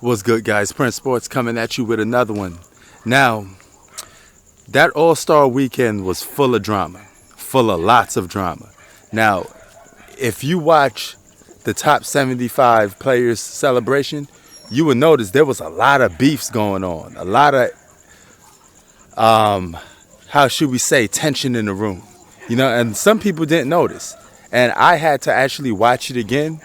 What's good, guys? Prince Sports coming at you with another one. Now, that All-Star weekend was full of drama, full of lots of drama. Now, if you watch the top 75 players celebration, you will notice there was a lot of beefs going on, a lot of, how should we say, tension in the room. You know, and some people didn't notice. And I had to actually watch it again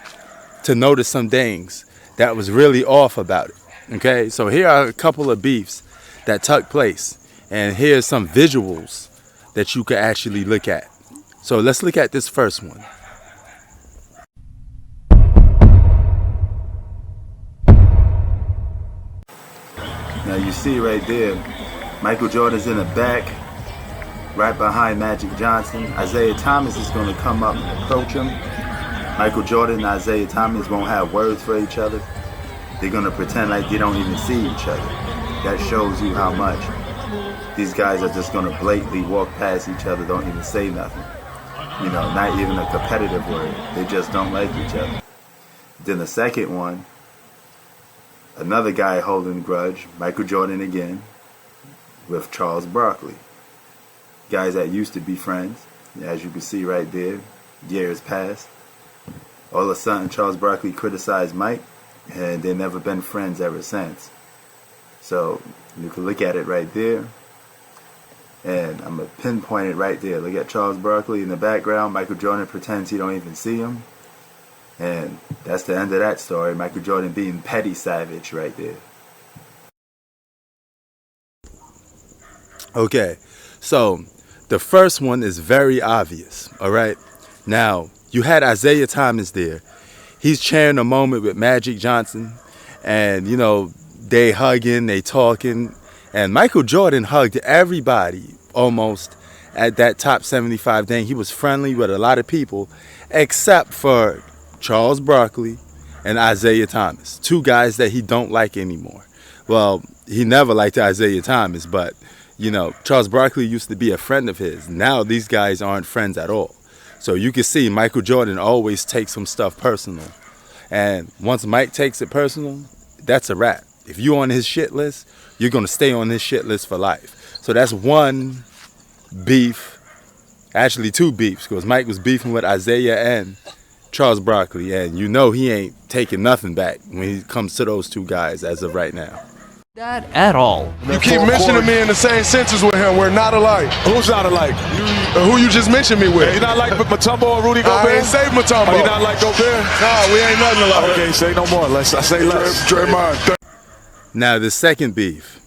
to notice some things that was really off about it. Okay, so here are a couple of beefs that took place, and here's some visuals that you could actually look at. So let's look at this first one. Now you see right there, Michael Jordan's in the back, right behind Magic Johnson. Isaiah Thomas is going to come up and approach him. Michael Jordan and Isaiah Thomas won't have words for each other. They're going to pretend like they don't even see each other. That shows you how much these guys are just going to blatantly walk past each other, don't even say nothing. You know, not even a competitive word. They just don't like each other. Then the second one, another guy holding a grudge, Michael Jordan again, with Charles Barkley. Guys that used to be friends, as you can see right there, years passed. All of a sudden, Charles Barkley criticized Mike, and they've never been friends ever since. So you can look at it right there, and I'm going to pinpoint it right there. Look at Charles Barkley in the background. Michael Jordan pretends he don't even see him. And that's the end of that story. Michael Jordan being petty savage right there. Okay, so the first one is very obvious, all right? Now, you had Isaiah Thomas there. He's sharing a moment with Magic Johnson, and, you know, they hugging, they talking, and Michael Jordan hugged everybody almost at that top 75 thing. He was friendly with a lot of people, except for Charles Barkley and Isaiah Thomas, two guys that he don't like anymore. Well, he never liked Isaiah Thomas, but, you know, Charles Barkley used to be a friend of his. Now these guys aren't friends at all. So you can see Michael Jordan always takes some stuff personal. And once Mike takes it personal, that's a wrap. If you're on his shit list, you're going to stay on his shit list for life. So that's one beef, actually two beefs, because Mike was beefing with Isaiah and Charles Barkley. And you know he ain't taking nothing back when he comes to those two guys as of right now. That at all. You keep mentioning me in the same sentence with him. We're not alike. Who's not alike? Who you just mentioned me with? You not like Mutombo or Rudy Gobert? I ain't say Mutombo. Oh, you not like Gobert? No, we ain't nothing alike. Okay, say no more. I say less. Draymond. Now the second beef,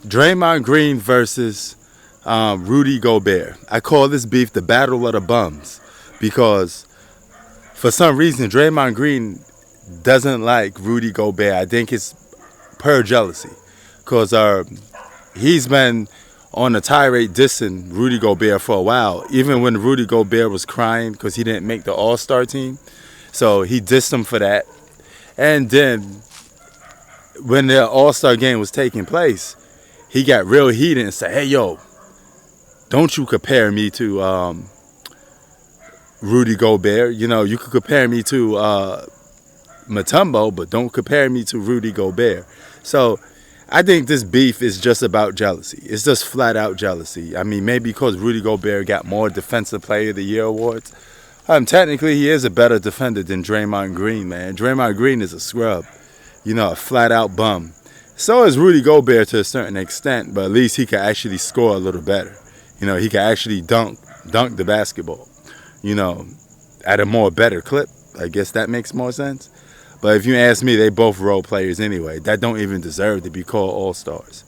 Draymond Green versus Rudy Gobert. I call this beef the Battle of the Bums because for some reason Draymond Green doesn't like Rudy Gobert. I think it's pure jealousy, because he's been on a tirade dissing Rudy Gobert for a while, even when Rudy Gobert was crying because he didn't make the All-Star team. So he dissed him for that. And then when the All-Star game was taking place, he got real heated and said, hey, yo, don't you compare me to Rudy Gobert. You know, you could compare me to Mutombo, but don't compare me to Rudy Gobert. So I think this beef is just about jealousy. It's just flat out jealousy. I mean, maybe because Rudy Gobert got more Defensive Player of the Year awards. Technically, he is a better defender than Draymond Green, man. Draymond Green is a scrub, you know, a flat out bum. So is Rudy Gobert to a certain extent, but at least he can actually score a little better. You know, he can actually dunk the basketball, you know, at a more better clip. I guess that makes more sense. But if you ask me, they both role players anyway. That don't even deserve to be called all-stars.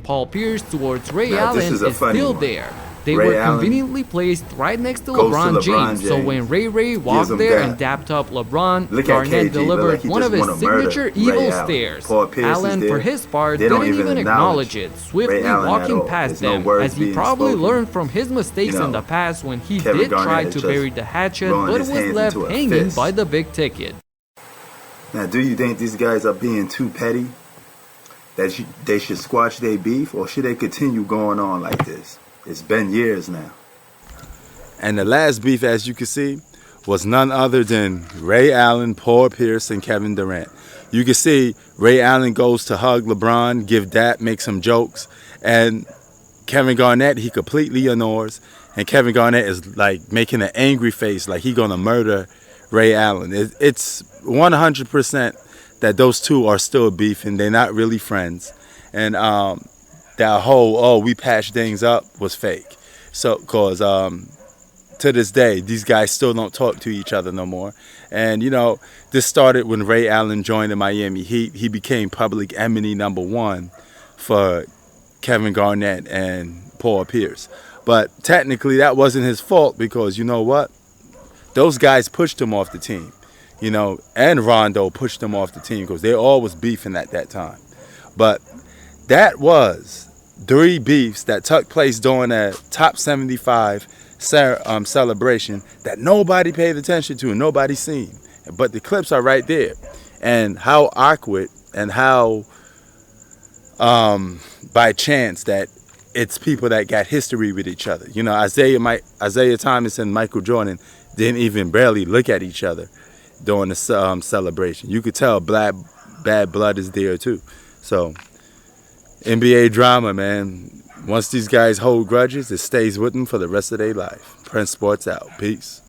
Paul Pierce towards Ray Now, Allen is is still one. there. They Ray were Allen conveniently placed right next to goes to LeBron LeBron James. So James, when Ray walked him there that. and dapped up LeBron, Look at Garnett KG, look delivered like he one just of his wanna murder signature Ray evil Allen. stares. Paul Pierce is Allen, there. for his part, They don't didn't even acknowledge it, swiftly Allen at walking all. past There's no them, words as he being probably spoken. learned from his mistakes You know, in the past when he Kevin did Garnett try is to just bury the hatchet, throwing but his was hands left into a hanging fist. by the big ticket. Now, do you think these guys are being too petty? That they should squash their beef, or should they continue going on like this? It's been years now. And the last beef, as you can see, was none other than Ray Allen, Paul Pierce, and Kevin Durant. You can see Ray Allen goes to hug LeBron, give that, make some jokes, and Kevin Garnett, he completely ignores, and Kevin Garnett is like making an angry face like he gonna murder Ray Allen. It's 100% that those two are still beefing. They're not really friends, and that whole we patched things up was fake. So, cause to this day, these guys still don't talk to each other no more. And this started when Ray Allen joined the Miami Heat. He became public enemy number one for Kevin Garnett and Paul Pierce. But technically, that wasn't his fault because you know what? Those guys pushed him off the team, and Rondo pushed him off the team because they all was beefing at that time. But that was 3 beefs that took place during a top 75 celebration that nobody paid attention to and nobody seen. But the clips are right there. And how awkward and how by chance that it's people that got history with each other. Isaiah Thomas and Michael Jordan didn't even barely look at each other during the celebration. You could tell bad blood is there too. So NBA drama, man. Once these guys hold grudges, it stays with them for the rest of their life. Prince Sports out. Peace.